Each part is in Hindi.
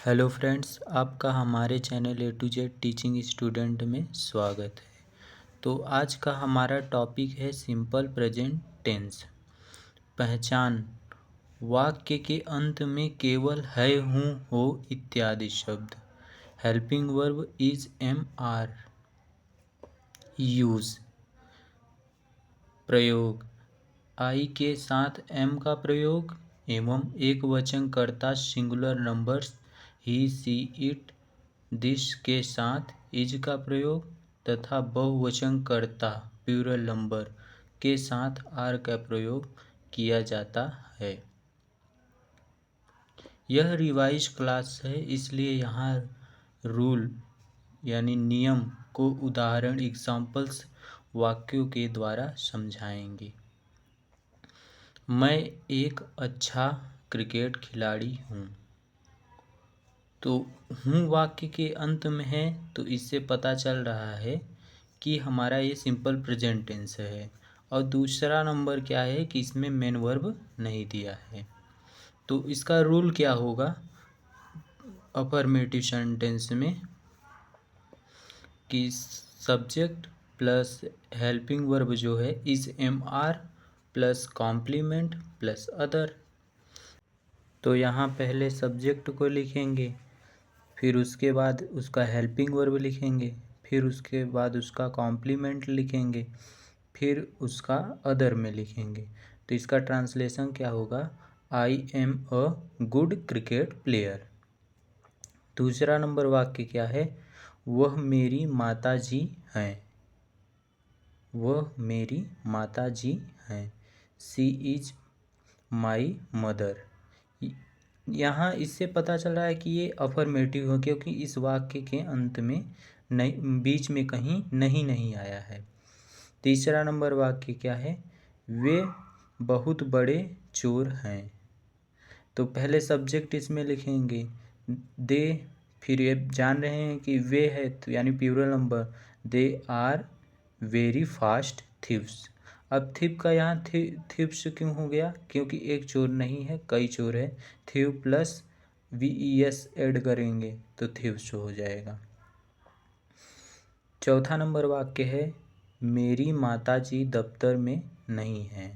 हेलो फ्रेंड्स, आपका हमारे channel A to Z teaching student में स्वागत है। तो आज का हमारा टॉपिक है सिंपल प्रेजेंट टेंस। पहचान: वाक्य के अंत में केवल है, हूँ, हो इत्यादि शब्द। Helping verb is am are. Use: प्रयोग: आई के साथ एम का प्रयोग एवं एक वचनकर्ता singular numbers he, she, it, this के साथ इज का प्रयोग तथा बहुवचनकर्ता प्लूरल नंबर के साथ आर का प्रयोग किया जाता है। यह रिवाइज क्लास है, इसलिए यहाँ रूल यानी नियम को उदाहरण एग्जाम्पल्स वाक्यों के द्वारा समझाएंगे। मैं एक अच्छा क्रिकेट खिलाड़ी हूँ। तो हूँ वाक्य के अंत में है, तो इससे पता चल रहा है कि हमारा ये सिंपल प्रेजेंट टेंस है। और दूसरा नंबर क्या है कि इसमें मेन वर्ब नहीं दिया है। तो इसका रूल क्या होगा अफर्मेटिव सेंटेंस में कि सब्जेक्ट प्लस हेल्पिंग वर्ब जो है is am are plus complement plus other. तो यहाँ पहले सब्जेक्ट को लिखेंगे, फिर उसके बाद उसका हेल्पिंग वर्ब लिखेंगे, फिर उसके बाद उसका कॉम्प्लीमेंट लिखेंगे, फिर उसका अदर में लिखेंगे। तो इसका ट्रांसलेशन क्या होगा? I am a good cricket player. दूसरा नंबर वाक्य क्या है? वह मेरी माता जी हैं। वह मेरी माता जी हैं। सी इज माई मदर। यहाँ इससे पता चल रहा है कि ये अफर्मेटिव है, क्योंकि इस वाक्य के अंत में नहीं, बीच में कहीं नहीं आया है। तीसरा नंबर वाक्य क्या है? वे बहुत बड़े चोर हैं। तो पहले सब्जेक्ट इसमें लिखेंगे दे, फिर ये जान रहे हैं कि वे है तो यानी plural number, they are very fast thieves. अब थिप का यहाँ थिप्स क्यों हो गया? क्योंकि एक चोर नहीं है, कई चोर है। थीव प्लस VES ऐड करेंगे तो थिव्स हो जाएगा। चौथा नंबर वाक्य है मेरी माताजी दफ्तर में नहीं हैं।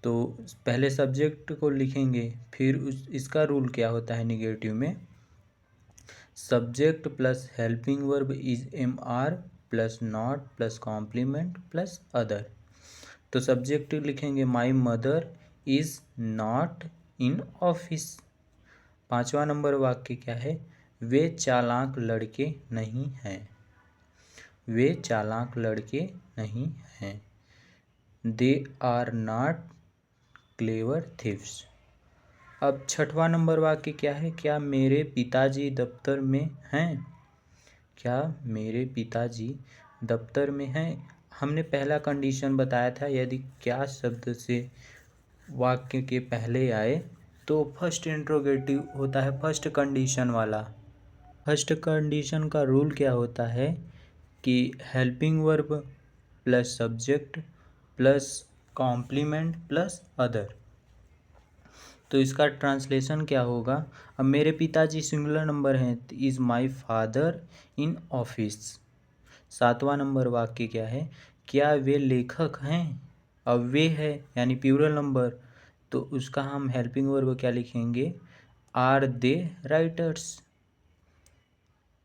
तो पहले सब्जेक्ट को लिखेंगे, फिर इसका रूल क्या होता है निगेटिव में? Subject plus helping verb is am are plus not plus complement plus other. तो सब्जेक्ट लिखेंगे my mother is not in office. पांचवा नंबर वाक्य क्या है? वे चालाक लड़के नहीं हैं। वे चालाक लड़के नहीं हैं। They are not clever thieves. अब छठवां नंबर वाक्य क्या है? क्या मेरे पिताजी दफ्तर में हैं? क्या मेरे पिताजी दफ्तर में हैं? हमने पहला कंडीशन बताया था, यदि क्या शब्द से वाक्य के पहले आए तो फर्स्ट इंट्रोगेटिव होता है, फर्स्ट कंडीशन वाला। फर्स्ट कंडीशन का रूल क्या होता है कि helping verb plus subject plus complement plus other. तो इसका ट्रांसलेशन क्या होगा? अब मेरे पिताजी सिंगुलर नंबर हैं, is my father in office. सातवां नंबर वाक्य क्या है? क्या वे लेखक हैं? अब वे है यानी प्लूरल नंबर, तो उसका हम हेल्पिंग वर्ब क्या लिखेंगे? Are they writers.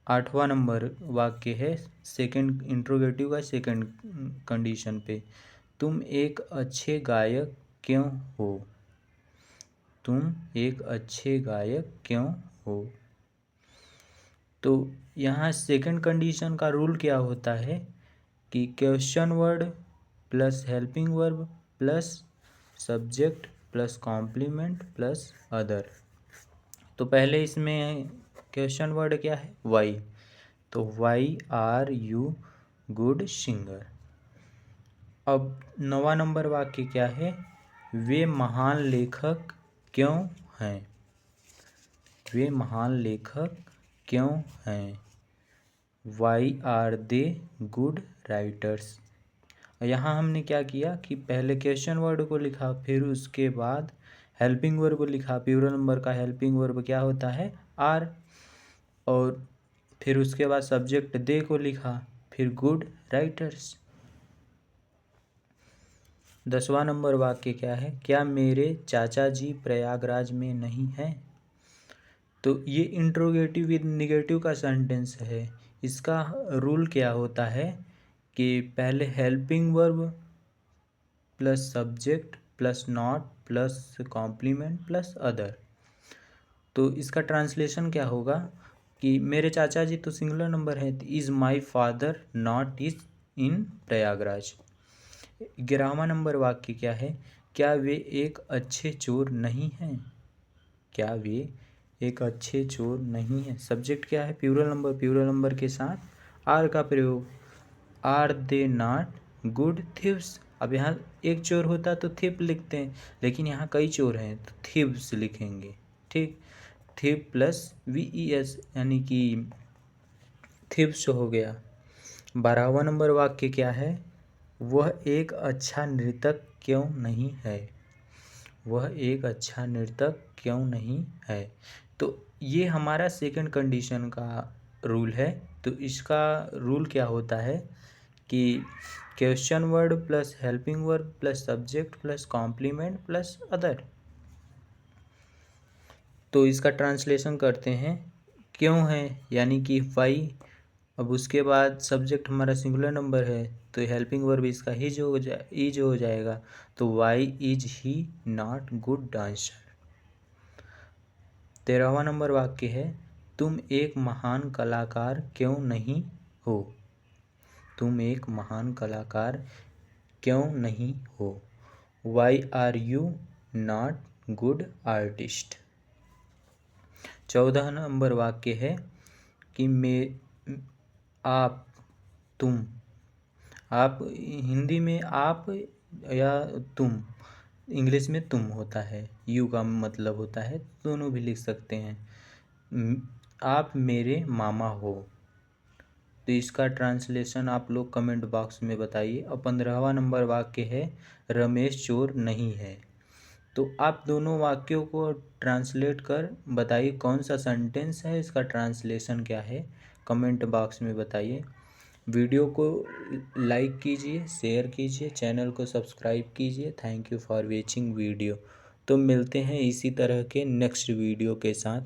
आठवां नंबर वाक्य है सेकंड इंट्रोगेटिव का सेकंड कंडीशन पे, तुम एक अच्छे गायक क्यों हो? तुम एक अच्छे गायक क्यों हो? तो यहाँ सेकंड कंडीशन का रूल क्या होता है कि question word plus helping verb plus subject plus complement plus other. तो पहले इसमें क्वेश्चन वर्ड क्या है? वाई। तो why are you good singer. अब नौवां नंबर वाक्य क्या है? वे महान लेखक क्यों हैं? वे महान लेखक क्यों हैं? Why are they good writers. यहाँ हमने क्या किया कि पहले क्वेश्चन वर्ड को लिखा, फिर उसके बाद हेल्पिंग वर्ब लिखा, प्लूरल नंबर का हेल्पिंग वर्ब क्या होता है? आर। और फिर उसके बाद सब्जेक्ट दे को लिखा, फिर गुड राइटर्स। 10वां नंबर वाक्य क्या है? क्या मेरे चाचा जी प्रयागराज में नहीं हैं? तो ये इंट्रोगेटिव विद निगेटिव का सेंटेंस है। इसका रूल क्या होता है कि पहले helping verb plus subject plus not plus complement plus other. तो इसका ट्रांसलेशन क्या होगा कि मेरे चाचा जी तो सिंगुलर नंबर है, is my father not is in Prayagraj. 11वां नंबर वाक्य क्या है? क्या वे एक अच्छे चोर नहीं हैं? क्या वे एक अच्छे चोर नहीं हैं? सब्जेक्ट क्या है? प्लूरल नंबर के साथ आर का प्रयोग। Are they not good thieves? अब यहाँ एक चोर होता तो थिप लिखते हैं, लेकिन यहाँ कई चोर हैं तो थीव्स लिखेंगे। ठीक, थिप प्लस VES यानी कि थिप्स हो गया। 12वां नंबर वाक्य क्या है? वह एक अच्छा नृतक क्यों नहीं है? वह एक अच्छा नृतक क्यों नहीं है? तो ये हमारा सेकंड कंडीशन का रूल है। तो इसका रूल क्या होता है कि question word plus helping verb plus subject plus complement plus other. तो इसका ट्रांसलेशन करते हैं, क्यों है यानी कि वाई। अब उसके बाद सब्जेक्ट हमारा सिंगुलर नंबर है तो हेल्पिंग वर्ब इसका इज हो जाएगा। तो why is he not good dancer. 13वां नंबर वाक्य है, तुम एक महान कलाकार क्यों नहीं हो? तुम एक महान कलाकार क्यों नहीं हो? Why are you not good artist. 14 नंबर वाक्य है कि आप तुम। आप हिंदी में आप या तुम, इंग्लिश में तुम होता है, यू का मतलब होता है, दोनों भी लिख सकते हैं। आप मेरे मामा हो। तो इसका ट्रांसलेशन आप लोग कमेंट बॉक्स में बताइए। और 15वां नंबर वाक्य है, रमेश चोर नहीं है। तो आप दोनों वाक्यों को ट्रांसलेट कर बताइए कौन सा सेंटेंस है, इसका ट्रांसलेशन क्या है, कमेंट बॉक्स में बताइए। वीडियो को लाइक कीजिए, शेयर कीजिए, चैनल को सब्सक्राइब कीजिए। Thank you for watching video. तो मिलते हैं इसी तरह के नेक्स्ट वीडियो के साथ।